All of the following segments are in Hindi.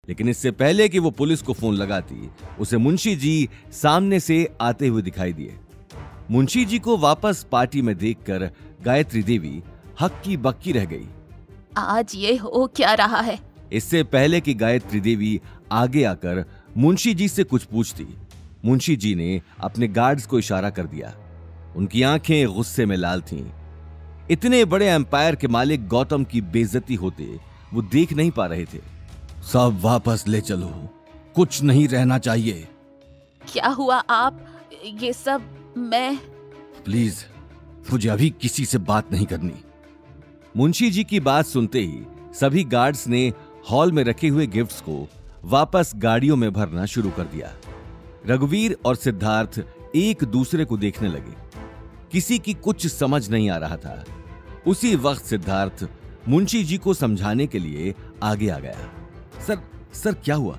लेकिन इससे पहले कि वो पुलिस को फोन लगाती, उसे मुंशी जी सामने से आते हुए दिखाई दिए। मुंशी जी को वापस पार्टी में देखकर गायत्री देवी हक्की बक्की रह गई। आज ये हो क्या रहा है? इससे पहले कि गायत्री देवी आगे आकर मुंशी जी से कुछ पूछती, मुंशी जी ने अपने गार्ड्स को इशारा कर दिया। उनकी आंखें गुस्से में लाल थीं। इतने बड़े एम्पायर के मालिक गौतम की बेइज्जती होते वो देख नहीं पा रहे थे। सब वापस ले चलो, कुछ नहीं रहना चाहिए। क्या हुआ आप? ये सब मैं... प्लीज, मुझे अभी किसी से बात नहीं करनी। मुंशी जी की बात सुनते ही सभी गार्ड्स ने हॉल में रखे हुए गिफ्ट्स को वापस गाड़ियों में भरना शुरू कर दिया। रघुवीर और सिद्धार्थ एक दूसरे को देखने लगे। किसी की कुछ समझ नहीं आ रहा था। उसी वक्त सिद्धार्थ मुंशी जी को समझाने के लिए आगे आ गया। सर क्या हुआ?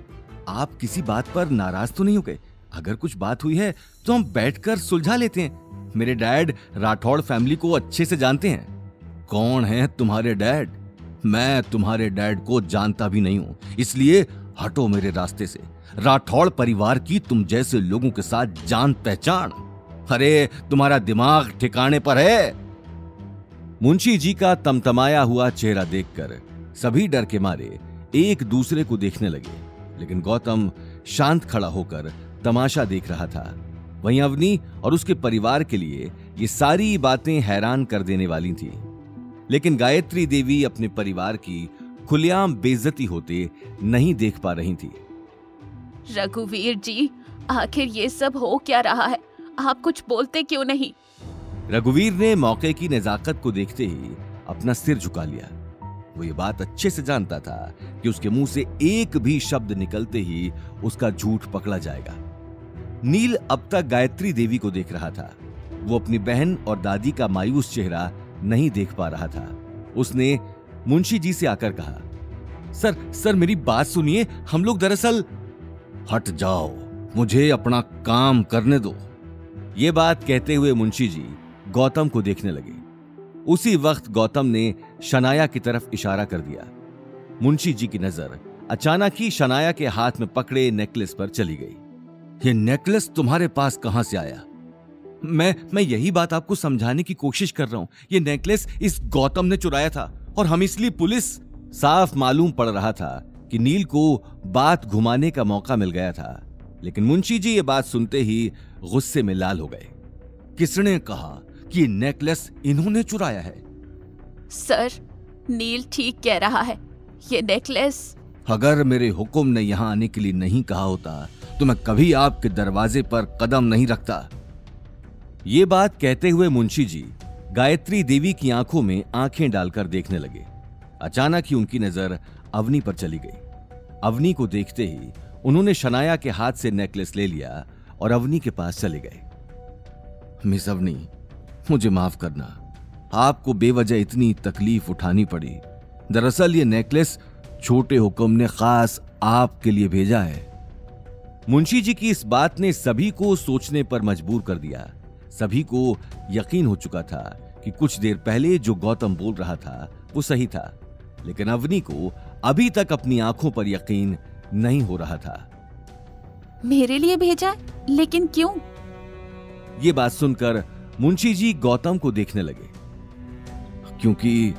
आप किसी बात पर नाराज तो नहीं हो गए? अगर कुछ बात हुई है तो हम बैठकर सुलझा लेते हैं। मेरे डैड राठौड़ फैमिली को अच्छे से जानते हैं। कौन है तुम्हारे डैड? मैं तुम्हारे डैड को जानता भी नहीं हूं, इसलिए हटो मेरे रास्ते से। राठौड़ परिवार की तुम जैसे लोगों के साथ जान पहचान। अरे तुम्हारा दिमाग ठिकाने पर है? मुंशी जी का तमतमाया हुआ चेहरा देखकर सभी डर के मारे एक दूसरे को देखने लगे, लेकिन गौतम शांत खड़ा होकर तमाशा देख रहा था। वहीं अवनी और उसके परिवार के लिए ये सारी बातें हैरान कर देने वाली थी, लेकिन गायत्री देवी अपने परिवार की खुलेआम बेइज्जती होते नहीं देख पा रही थी। रघुवीर जी, आखिर ये सब हो क्या रहा है? आप कुछ बोलते क्यों नहीं? रघुवीर ने मौके की नजाकत को देखते ही अपना सिर झुका लिया। वो ये बात अच्छे से जानता था कि उसके मुंह से एक भी शब्द निकलते ही उसका झूठ पकड़ा जाएगा। नील अब तक गायत्री देवी को देख रहा था। वो अपनी बहन और दादी का मायूस चेहरा नहीं देख पा रहा था। उसने मुंशी जी से आकर कहा, सर मेरी बात सुनिए, हम लोग दरअसल... हट जाओ, मुझे अपना काम करने दो। ये बात कहते हुए मुंशी जी गौतम को देखने लगे। उसी वक्त गौतम ने शनाया की तरफ इशारा कर दिया। मुंशी जी की नजर अचानक ही शनाया के हाथ में पकड़े नेकलेस पर चली गई। ये नेकलेस तुम्हारे पास कहां से आया? मैं यही बात आपको समझाने की कोशिश कर रहा हूं। ये नेकलेस इस गौतम ने चुराया था और हम इसलिए पुलिस... साफ मालूम पड़ रहा था कि नील को बात घुमाने का मौका मिल गया था, लेकिन मुंशी जी ये बात सुनते ही गुस्से में लाल हो गए। किसने कहा कि नेकलेस इन्होंने चुराया है? सर, नील ठीक कह रहा है। ये नेकलेस... अगर मेरे हुक्म ने यहां आने के लिए नहीं कहा होता तो मैं कभी आपके दरवाजे पर कदम नहीं रखता। ये बात कहते हुए मुंशी जी गायत्री देवी की आंखों में आंखें डालकर देखने लगे। अचानक ही उनकी नजर अवनी पर चली गई। अवनी को देखते ही उन्होंने शनाया के हाथ से नेकलेस ले लिया और अवनी के पास चले गए। मिस अवनी, मुझे माफ करना, आपको बेवजह इतनी तकलीफ उठानी पड़ी। दरअसल ये नेकलेस छोटे हुक्म ने खास आपके लिए भेजा है। मुंशी जी की इस बात ने सभी को सोचने पर मजबूर कर दिया। सभी को यकीन हो चुका था कि कुछ देर पहले जो गौतम बोल रहा था वो सही था, लेकिन अवनी को अभी तक अपनी आंखों पर यकीन नहीं हो रहा था। मेरे लिए भेजा? लेकिन क्यों? ये बात सुनकर मुंशी जी गौतम को देखने लगे। क्योंकि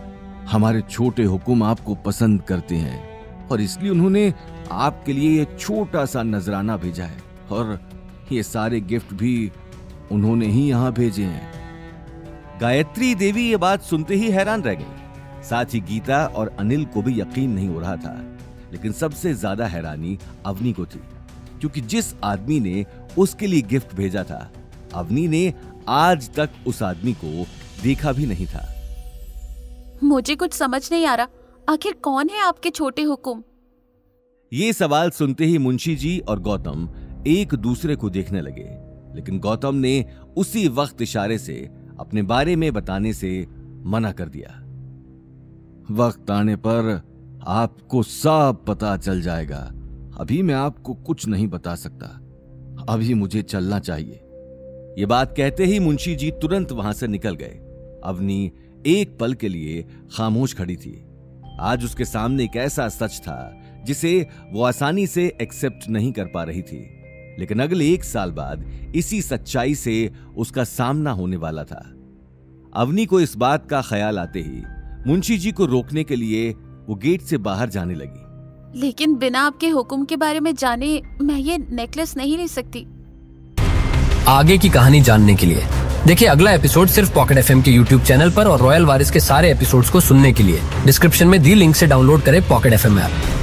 हमारे छोटे हुक्म आपको पसंद करते हैं और इसलिए उन्होंने आपके लिए एक छोटा सा नजराना भेजा है, और ये सारे गिफ्ट भी उन्होंने ही यहां भेजे हैं। गायत्री देवी ये बात सुनते ही हैरान रह गई। साथ ही गीता और अनिल को भी यकीन नहीं हो रहा था, लेकिन सबसे ज्यादा हैरानी अवनी को थी, क्योंकि जिस आदमी ने उसके लिए गिफ्ट भेजा था, अवनी ने आज तक उस आदमी को देखा भी नहीं था। मुझे कुछ समझ नहीं आ रहा, आखिर कौन है आपके छोटे हुक्म? ये सवाल सुनते ही मुंशी जी और गौतम एक दूसरे को देखने लगे, लेकिन गौतम ने उसी वक्त इशारे से अपने बारे में बताने से मना कर दिया। वक्त आने पर आपको सब पता चल जाएगा। अभी मैं आपको कुछ नहीं बता सकता। अभी मुझे चलना चाहिए। ये बात कहते ही मुंशी जी तुरंत वहां से निकल गए। अवनी एक पल के लिए खामोश खड़ी थी। आज उसके सामने एक ऐसा सच था जिसे वो आसानी से एक्सेप्ट नहीं कर पा रही थी। लेकिन अगले 1 साल बाद इसी सच्चाई से उसका सामना होने वाला था। अवनी को इस बात का ख्याल आते ही मुंशी जी को रोकने के लिए वो गेट से बाहर जाने लगी। लेकिन बिना आपके हुक्म के बारे में जाने मैं ये नेकलेस नहीं ले सकती। आगे की कहानी जानने के लिए देखिए अगला एपिसोड सिर्फ पॉकेट एफएम के यूट्यूब चैनल पर और रॉयल वारिस के सारे एपिसोड्स को सुनने के लिए डिस्क्रिप्शन में दी लिंक से डाउनलोड करें पॉकेट एफएम ऐप।